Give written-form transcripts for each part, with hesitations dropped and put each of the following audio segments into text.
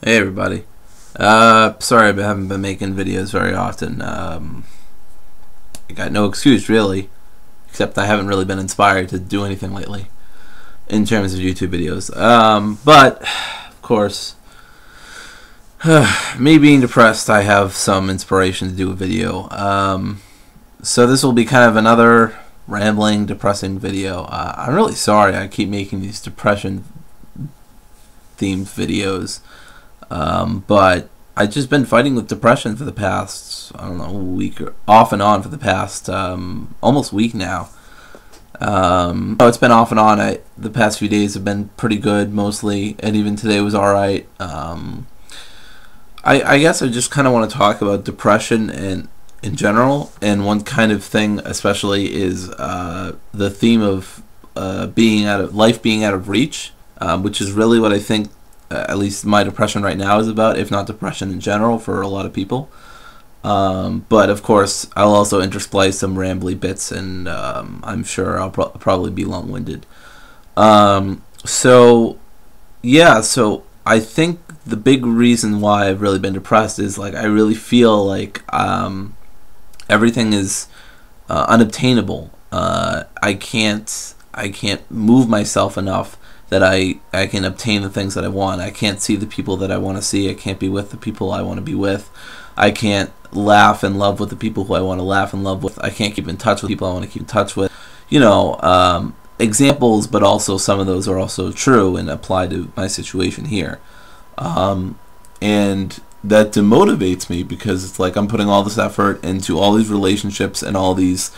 Hey everybody. Sorry I haven't been making videos very often. I got no excuse really, except I haven't really been inspired to do anything lately in terms of YouTube videos. But of course, me being depressed, I have some inspiration to do a video. So this will be kind of another rambling, depressing video. I'm really sorry I keep making these depression themed videos. But I've just been fighting with depression for the past, I don't know, week, or off and on for the past almost week now. It's been off and on. The past few days have been pretty good mostly, and even today was alright. I guess I just kind of want to talk about depression and in general, and one kind of thing especially is the theme of being out of reach, which is really what I think at least my depression right now is about, if not depression in general for a lot of people. But of course, I'll also intersplice some rambly bits, and I'm sure I'll probably be long-winded. So I think the big reason why I've really been depressed is like I really feel like everything is unobtainable. I can't move myself enough that I can obtain the things that I want. I can't see the people that I want to see. I can't be with the people I want to be with. I can't laugh and love with the people who I want to laugh and love with. I can't keep in touch with people I want to keep in touch with. Examples, but also some of those are also true and apply to my situation here. And that demotivates me because it's like I'm putting all this effort into all these relationships and all these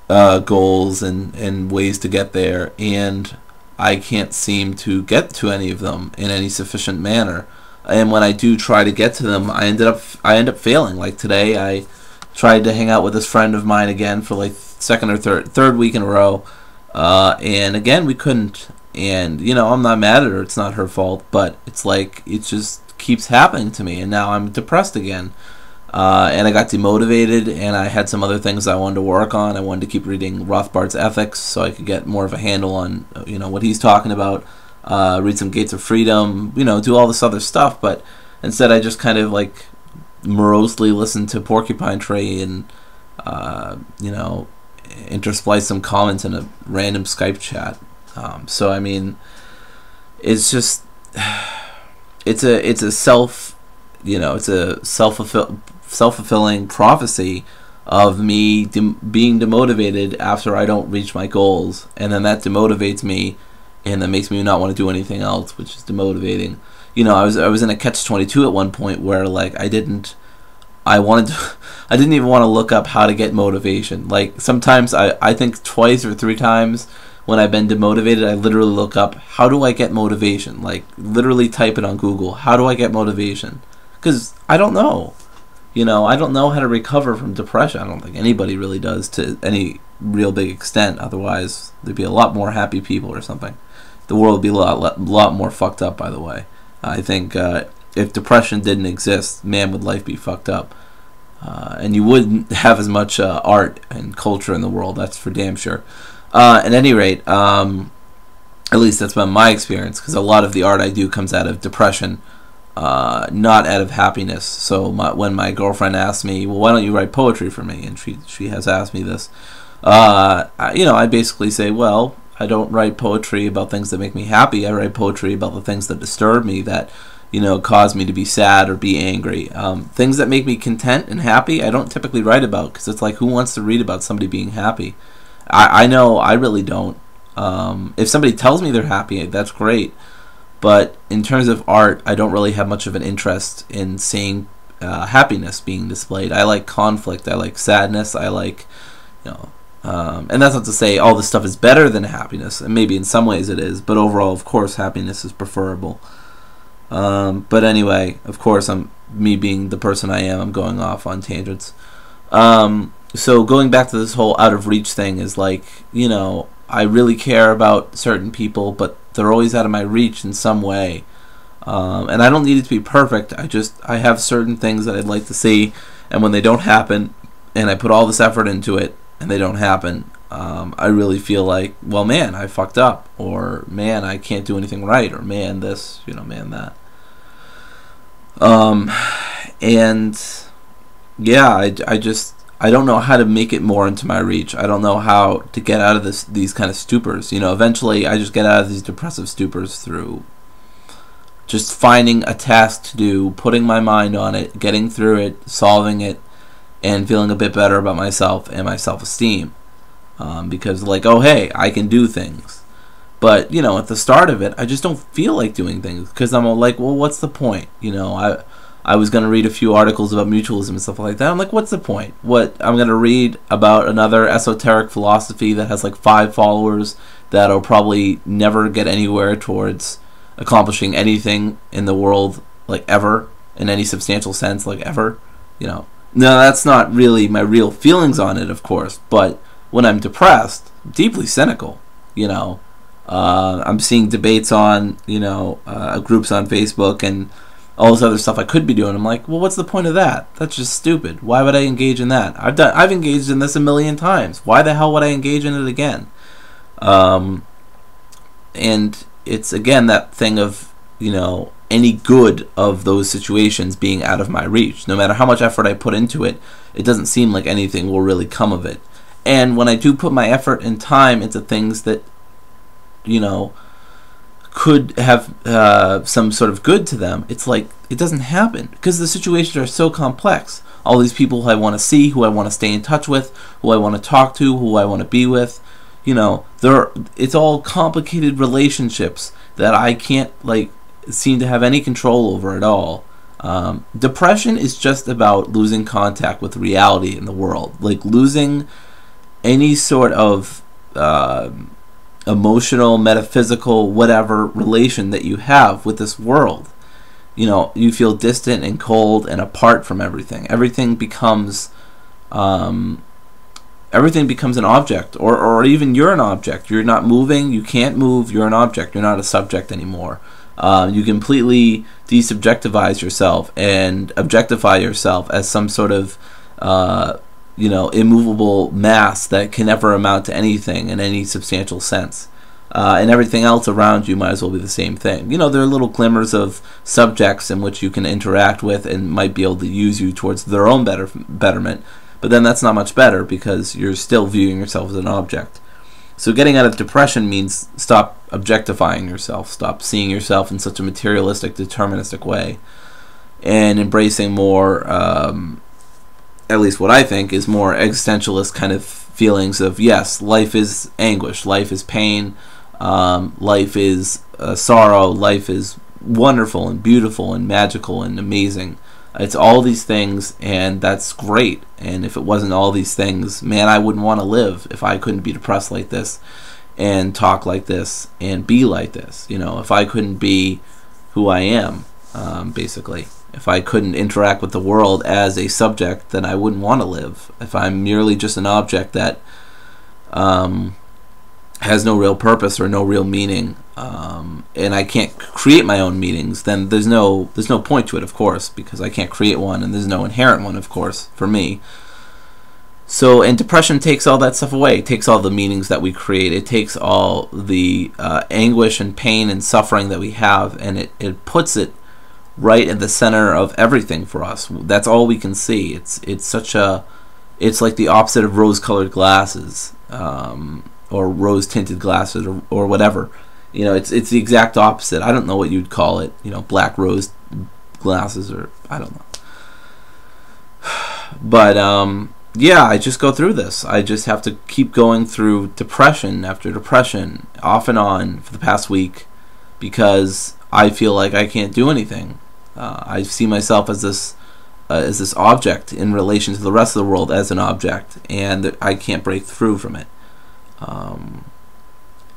goals and ways to get there, and I can't seem to get to any of them in any sufficient manner. And when I do try to get to them, I end up failing. Like today, I tried to hang out with this friend of mine again for like second or third week in a row, and again we couldn't. And I'm not mad at her; it's not her fault. But it's like it just keeps happening to me, and now I'm depressed again. And I got demotivated, and I had some other things I wanted to work on. I wanted to keep reading Rothbard's Ethics so I could get more of a handle on what he's talking about. Read some Gates of Freedom, do all this other stuff. But instead, I just kind of like morosely listened to Porcupine Tree and intersplice some comments in a random Skype chat. So I mean, it's just it's a self-fulfilling prophecy of me being demotivated after I don't reach my goals, and then that demotivates me, and that makes me not want to do anything else, which is demotivating. I was in a catch-22 at one point where like I didn't even want to look up how to get motivation. Like sometimes I think twice or three times when I've been demotivated, I literally look up, how do I get motivation? Like literally type it on Google, how do I get motivation? Because I don't know. I don't know how to recover from depression. I don't think anybody really does to any real big extent. Otherwise, there'd be a lot more happy people or something. The world would be a lot more fucked up, by the way. I think if depression didn't exist, man, would life be fucked up. And you wouldn't have as much art and culture in the world, that's for damn sure. At any rate, at least that's been my experience, because a lot of the art I do comes out of depression, not out of happiness. So when my girlfriend asked me, well, why don't you write poetry for me, and she has asked me this, I basically say, well, I don't write poetry about things that make me happy. I write poetry about the things that disturb me, that cause me to be sad or be angry. Things that make me content and happy, I don't typically write about, because it's like, who wants to read about somebody being happy? I know I really don't. If somebody tells me they're happy, that's great. But in terms of art, I don't really have much of an interest in seeing happiness being displayed. I like conflict. I like sadness. I like, and that's not to say all this stuff is better than happiness. And maybe in some ways it is. But overall, of course, happiness is preferable. But anyway, of course, me being the person I am, I'm going off on tangents. So going back to this whole out of reach thing is like, I really care about certain people, but they're always out of my reach in some way. And I don't need it to be perfect. I have certain things that I'd like to see, and when they don't happen, and I put all this effort into it, and they don't happen, I really feel like, well, man, I fucked up, or man, I can't do anything right, or man, this, man, that. Um, and yeah, I don't know how to make it more into my reach. I don't know how to get out of these kind of stupors. You know, eventually I just get out of these depressive stupors through just finding a task to do, putting my mind on it, getting through it, solving it, and feeling a bit better about myself and my self-esteem. Because, like, oh, hey, I can do things. But, you know, at the start of it, I just don't feel like doing things because I'm like, well, what's the point? You know, I was going to read a few articles about mutualism and stuff like that. I'm like, what's the point? What, I'm going to read about another esoteric philosophy that has like 5 followers that'll probably never get anywhere towards accomplishing anything in the world, like, ever, in any substantial sense, like, ever, you know. No, that's not really my real feelings on it, of course, but when I'm depressed, deeply cynical, you know. I'm seeing debates on, you know, groups on Facebook and all this other stuff I could be doing. I'm like, well, what's the point of that? That's just stupid. Why would I engage in that? I've engaged in this a million times. Why the hell would I engage in it again? And it's, again, that thing of, you know, any good of those situations being out of my reach. No matter how much effort I put into it, it doesn't seem like anything will really come of it. And when I do put my effort and time into things that, you know, could have some sort of good to them, it's like it doesn't happen because the situations are so complex. All these people who I want to see, who I want to stay in touch with, who I want to talk to, who I want to be with, you know, it's all complicated relationships that I can't, like, seem to have any control over at all. Depression is just about losing contact with reality in the world, like losing any sort of emotional, metaphysical, whatever relation that you have with this world. You know, you feel distant and cold and apart from everything. Everything becomes an object, or even you're an object. You're not moving, you can't move, you're an object, you're not a subject anymore. You completely desubjectivize yourself and objectify yourself as some sort of you know, immovable mass that can never amount to anything in any substantial sense. And everything else around you might as well be the same thing. You know, there are little glimmers of subjects in which you can interact with and might be able to use you towards their own betterment, but then that's not much better because you're still viewing yourself as an object. So getting out of depression means stop objectifying yourself, stop seeing yourself in such a materialistic, deterministic way, and embracing more, at least what I think, is more existentialist kind of feelings of, yes, life is anguish, life is pain, life is sorrow, life is wonderful and beautiful and magical and amazing. It's all these things, and that's great. And if it wasn't all these things, man, I wouldn't want to live if I couldn't be depressed like this and talk like this and be like this. You know, if I couldn't be who I am, basically. If I couldn't interact with the world as a subject, then I wouldn't want to live. If I'm merely just an object that has no real purpose or no real meaning, and I can't create my own meanings, then there's no point to it, of course, because I can't create one, and there's no inherent one, of course, for me. So, and depression takes all that stuff away. It takes all the meanings that we create. It takes all the anguish and pain and suffering that we have, and it puts it right at the center of everything for us. That's all we can see. It's like the opposite of rose-colored glasses, or rose-tinted glasses, or whatever. You know, it's the exact opposite. I don't know what you'd call it. You know, black rose glasses, or I don't know. But yeah, I just go through this. I just have to keep going through depression after depression, off and on, for the past week, because I feel like I can't do anything. I see myself as this object in relation to the rest of the world as an object, and I can't break through from it.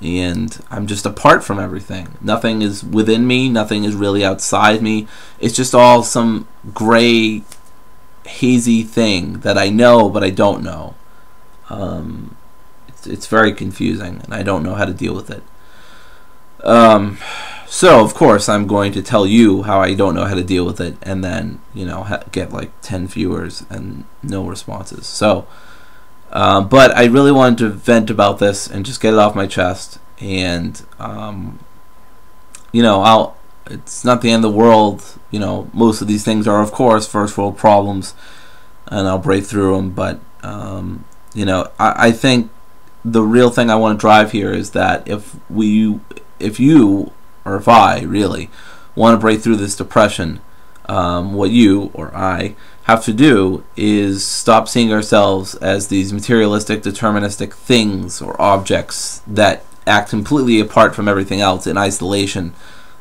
And I'm just apart from everything. Nothing is within me. Nothing is really outside me. It's just all some gray, hazy thing that I know but I don't know. It's very confusing, and I don't know how to deal with it. So, of course, I'm going to tell you how I don't know how to deal with it, and then, you know, get like 10 viewers and no responses. So, but I really wanted to vent about this and just get it off my chest. And, you know, it's not the end of the world. You know, most of these things are, of course, first world problems, and I'll break through them. But you know, I think the real thing I want to drive here is that if you, or if I really want to break through this depression, what you or I have to do is stop seeing ourselves as these materialistic, deterministic things or objects that act completely apart from everything else in isolation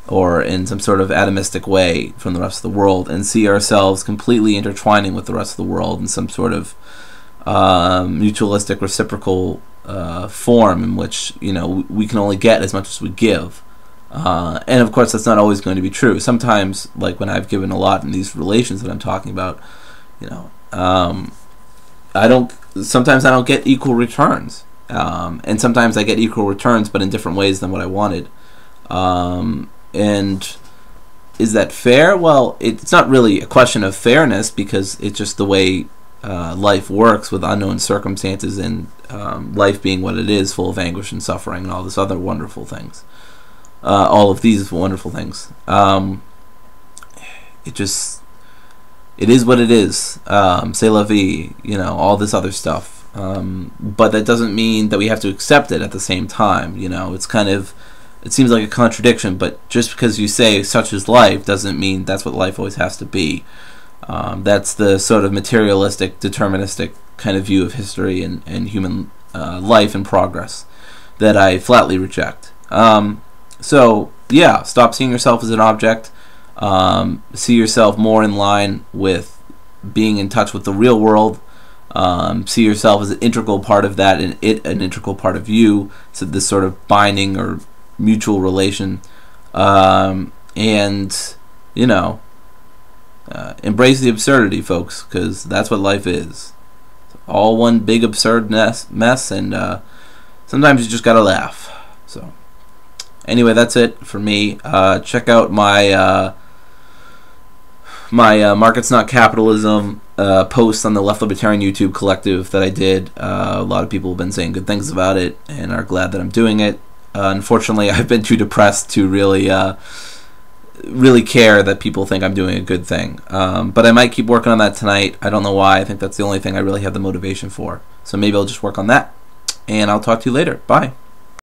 or in some sort of atomistic way from the rest of the world, and see ourselves completely intertwining with the rest of the world in some sort of mutualistic, reciprocal form in which, you know, we can only get as much as we give. And of course that's not always going to be true. Sometimes, like when I've given a lot in these relations that I'm talking about, you know, sometimes I don't get equal returns, and sometimes I get equal returns but in different ways than what I wanted. And is that fair? Well, it's not really a question of fairness, because it's just the way life works with unknown circumstances, and life being what it is, full of anguish and suffering and all this other wonderful things. All of these wonderful things. It is what it is. C'est la vie, you know, all this other stuff. But that doesn't mean that we have to accept it at the same time. You know, it's kind of, it seems like a contradiction, but just because you say such is life doesn't mean that's what life always has to be. That's the sort of materialistic, deterministic kind of view of history and human life and progress that I flatly reject. So, yeah, stop seeing yourself as an object. See yourself more in line with being in touch with the real world. See yourself as an integral part of that, and an integral part of you. So this sort of binding or mutual relation. And, you know, embrace the absurdity, folks, because that's what life is. It's all one big absurd mess, and sometimes you just gotta laugh. So, anyway, that's it for me. Check out my Markets Not Capitalism post on the Left Libertarian YouTube collective that I did. A lot of people have been saying good things about it and are glad that I'm doing it. Unfortunately, I've been too depressed to really care that people think I'm doing a good thing. But I might keep working on that tonight. I don't know why. I think that's the only thing I really have the motivation for. So maybe I'll just work on that. And I'll talk to you later. Bye.